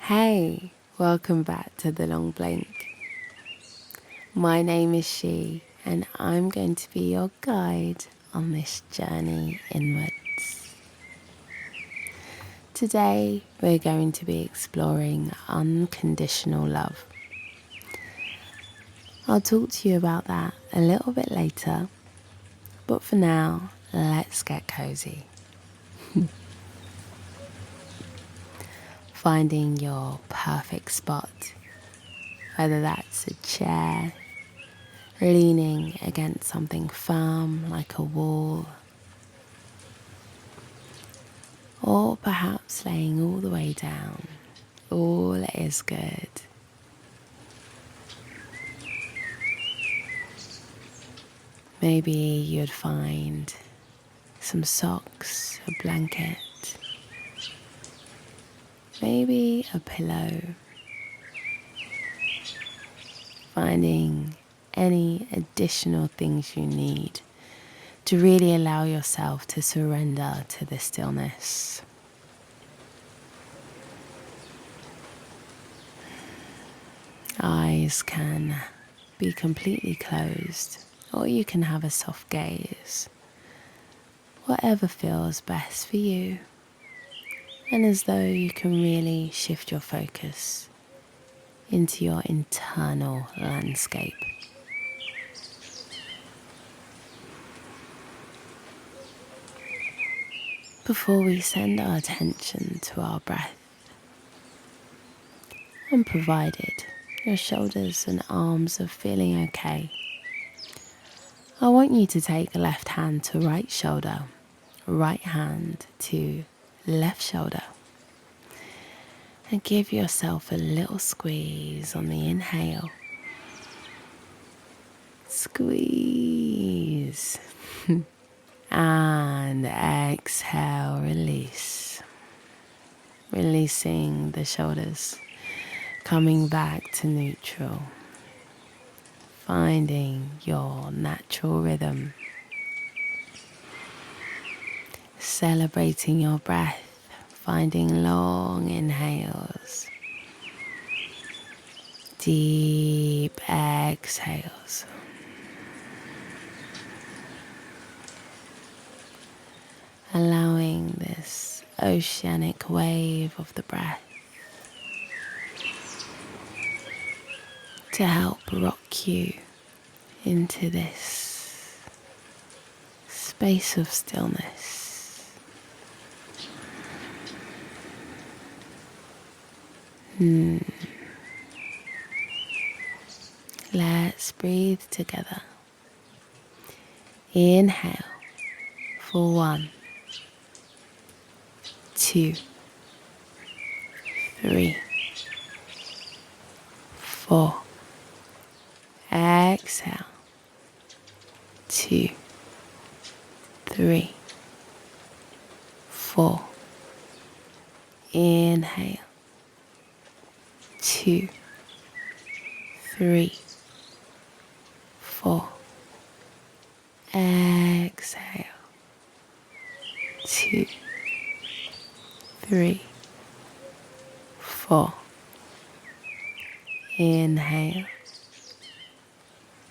Hey, welcome back to The Long Blink. My name is She, and I'm going to be your guide on this journey inwards. Today, we're going to be exploring unconditional love. I'll talk to you about that a little bit later, but for now, let's get cozy. Finding your perfect spot, whether that's a chair, leaning against something firm like a wall, or perhaps laying all the way down. All is good. Maybe you'd find some socks, a blanket, maybe a pillow. Finding any additional things you need to really allow yourself to surrender to the stillness. Eyes can be completely closed, or you can have a soft gaze. Whatever feels best for you, and as though you can really shift your focus into your internal landscape. Before we send our attention to our breath, and provided your shoulders and arms are feeling okay, I want you to take left hand to right shoulder, right hand to left shoulder, and give yourself a little squeeze on the inhale. Squeeze. And exhale, release. Releasing the shoulders, coming back to neutral. Finding your natural rhythm. Celebrating your breath, finding long inhales. Deep exhales. Allowing this oceanic wave of the breath to help rock you into this space of stillness. Let's breathe together. Inhale for 1, 2, 3, 4. Exhale. 2, 3, 4. Inhale. 2, 3, 4. Exhale. 2, 3, 4. Inhale.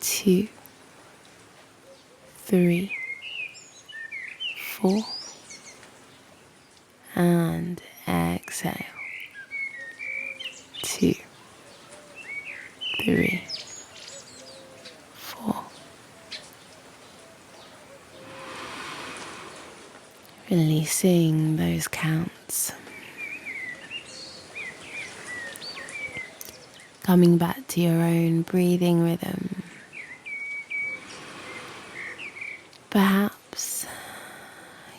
2, 3, 4. And exhale. 2, 3, 4. Releasing those counts. Coming back to your own breathing rhythm. Perhaps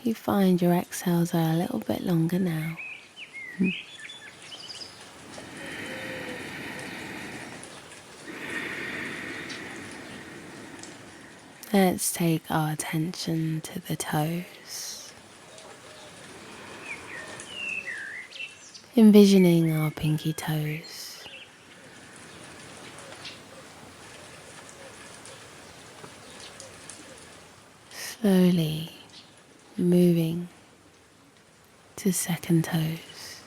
you find your exhales are a little bit longer now. Let's take our attention to the toes. Envisioning our pinky toes. Slowly moving to second toes.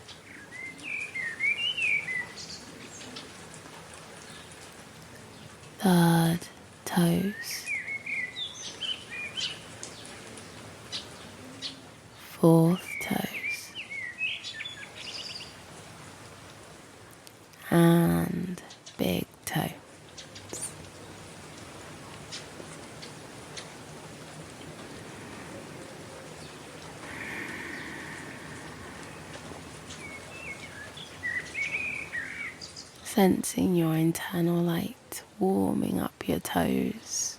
third toes, fourth toes, and big toe. Sensing your internal light warming up your toes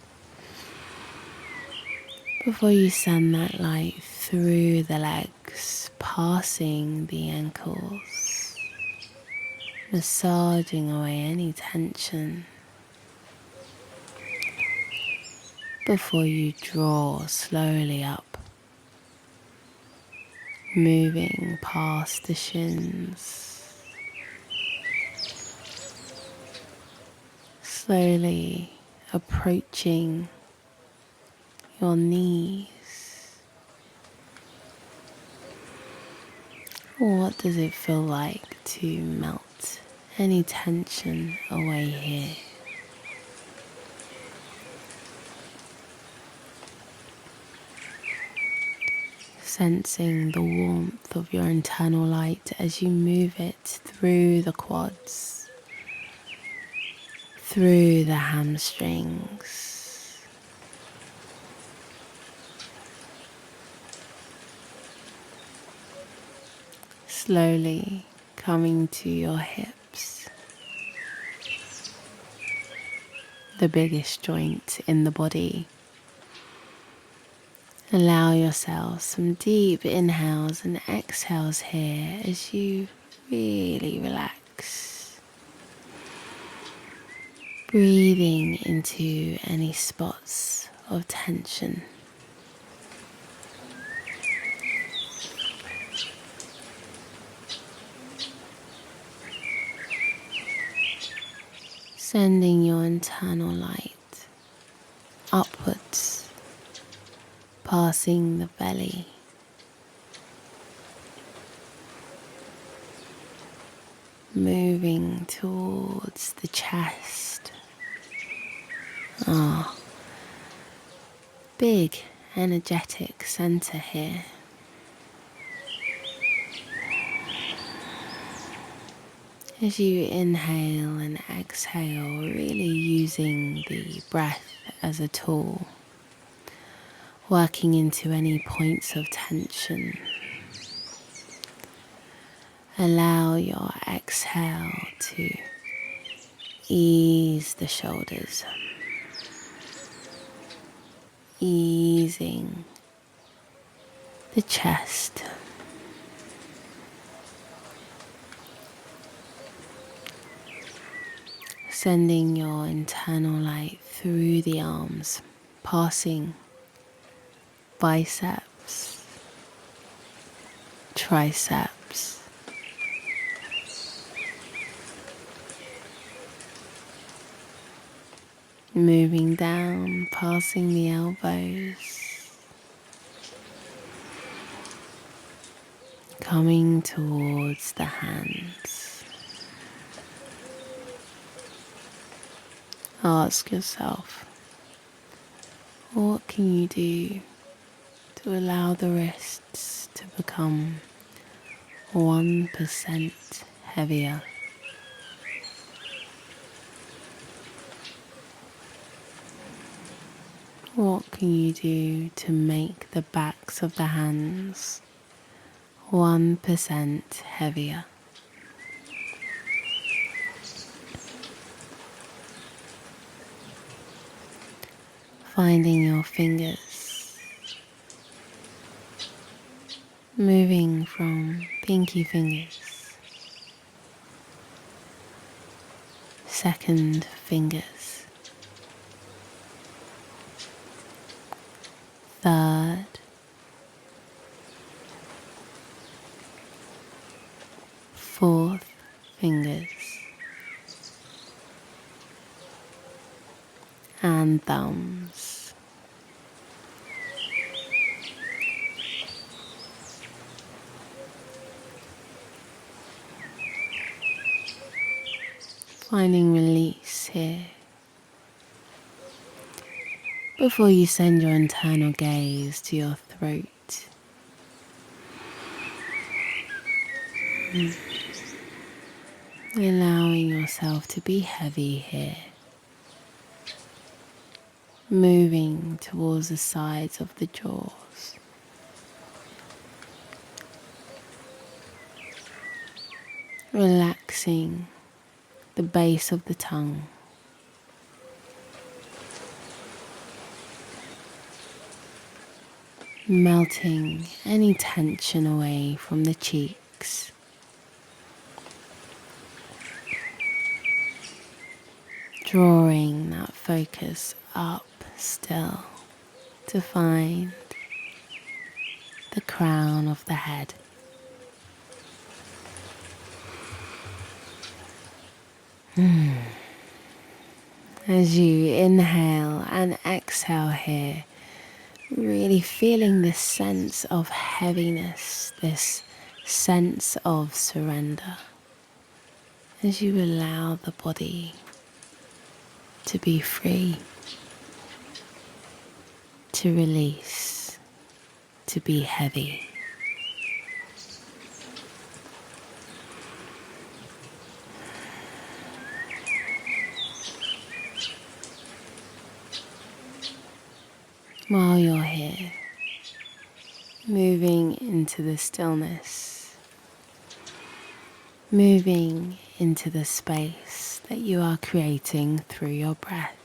before you send that light through the legs, passing the ankles, massaging away any tension before you draw slowly up, moving past the shins, slowly approaching your knees. What does it feel like to melt any tension away here? Sensing the warmth of your internal light as you move it through the quads, through the hamstrings, slowly coming to your hips, the biggest joint in the body. Allow yourself some deep inhales and exhales here as you really relax. Breathing into any spots of tension. Sending your internal light upwards, passing the belly, moving towards the chest. Big energetic center here. As you inhale and exhale, really using the breath as a tool, working into any points of tension. Allow your exhale to ease the shoulders, easing the chest. Sending your internal light through the arms, passing biceps, triceps, moving down, passing the elbows, coming towards the hands. Ask yourself, what can you do to allow the wrists to become 1% heavier? What can you do to make the backs of the hands 1% heavier? Finding your fingers, moving from pinky fingers, second fingers, third, fourth fingers, and thumbs. Finding release here before you send your internal gaze to your throat. Allowing yourself to be heavy here. Moving towards the sides of the jaws. Relaxing the base of the tongue. Melting any tension away from the cheeks. Drawing that focus up still to find the crown of the head. As you inhale and exhale here, really feeling this sense of heaviness, this sense of surrender, as you allow the body to be free, to release, to be heavy. While you're here, moving into the stillness, moving into the space that you are creating through your breath.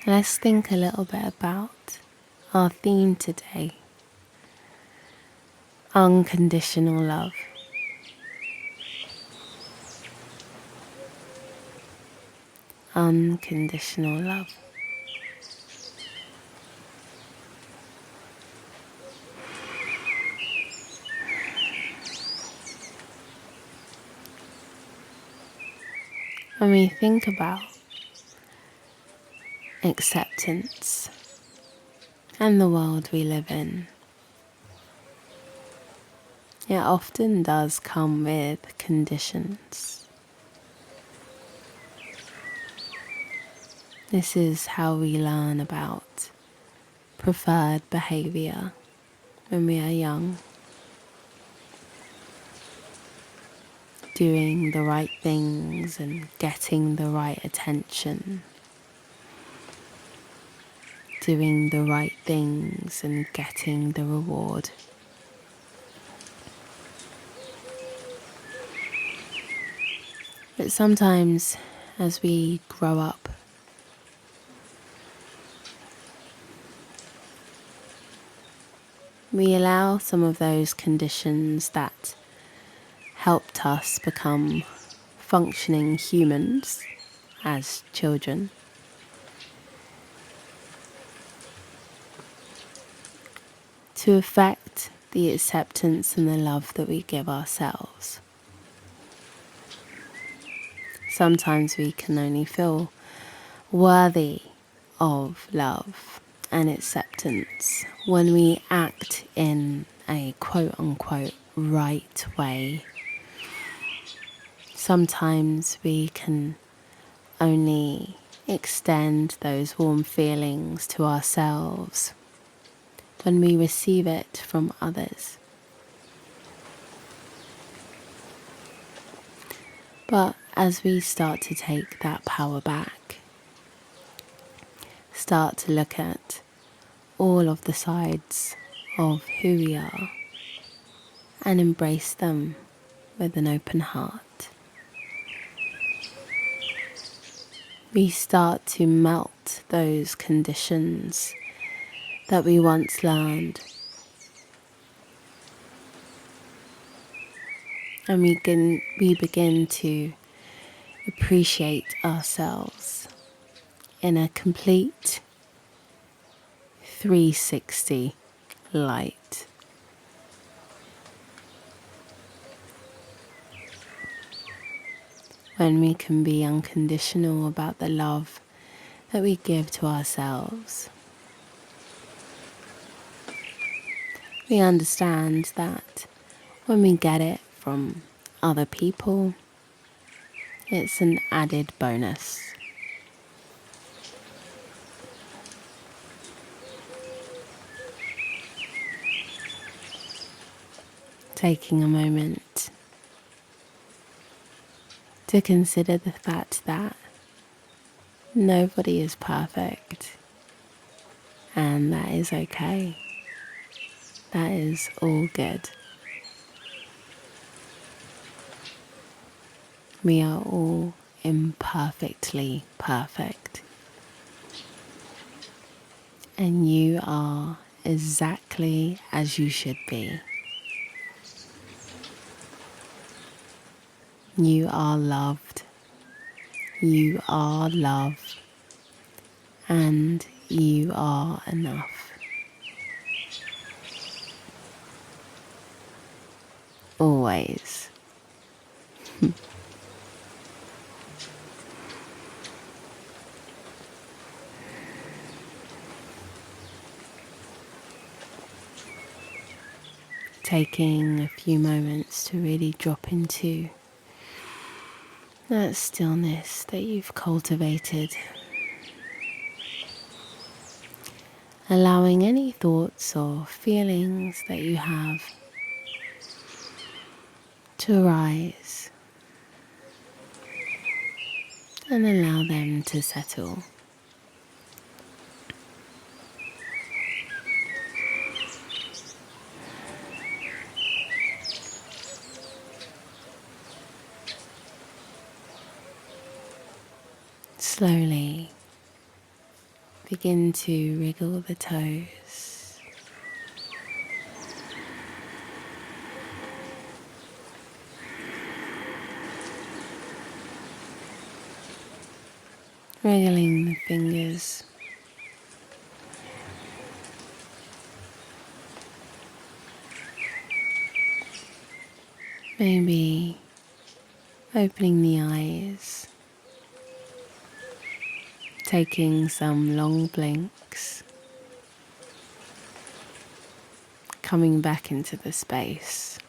Let's think a little bit about our theme today, unconditional love. Unconditional love. When we think about acceptance and the world we live in, it often does come with conditions. This is how we learn about preferred behavior when we are young. Doing the right things and getting the right attention. Doing the right things and getting the reward. But sometimes as we grow up, we allow some of those conditions that helped us become functioning humans as children to affect the acceptance and the love that we give ourselves. Sometimes we can only feel worthy of love and acceptance when we act in a quote-unquote right way. Sometimes we can only extend those warm feelings to ourselves when we receive it from others. But as we start to take that power back, start to look at all of the sides of who we are and embrace them with an open heart, we start to melt those conditions that we once learned, and we begin to appreciate ourselves in a complete 360 light. When we can be unconditional about the love that we give to ourselves, we understand that when we get it from other people, It's an added bonus. Taking a moment to consider the fact that nobody is perfect, and that is okay. That is all good. We are all imperfectly perfect, and you are exactly as you should be. You are loved, you are love, and you are enough. Always. Taking a few moments to really drop into that stillness that you've cultivated. Allowing any thoughts or feelings that you have to arise and allow them to settle. Slowly begin to wriggle the toes. Wriggling the fingers. Maybe opening the eyes. Taking some long blinks. Coming back into the space.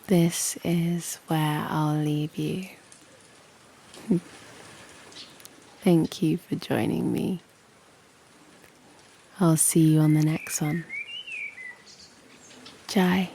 This is where I'll leave you. Thank you for joining me. I'll see you on the next one. Jai.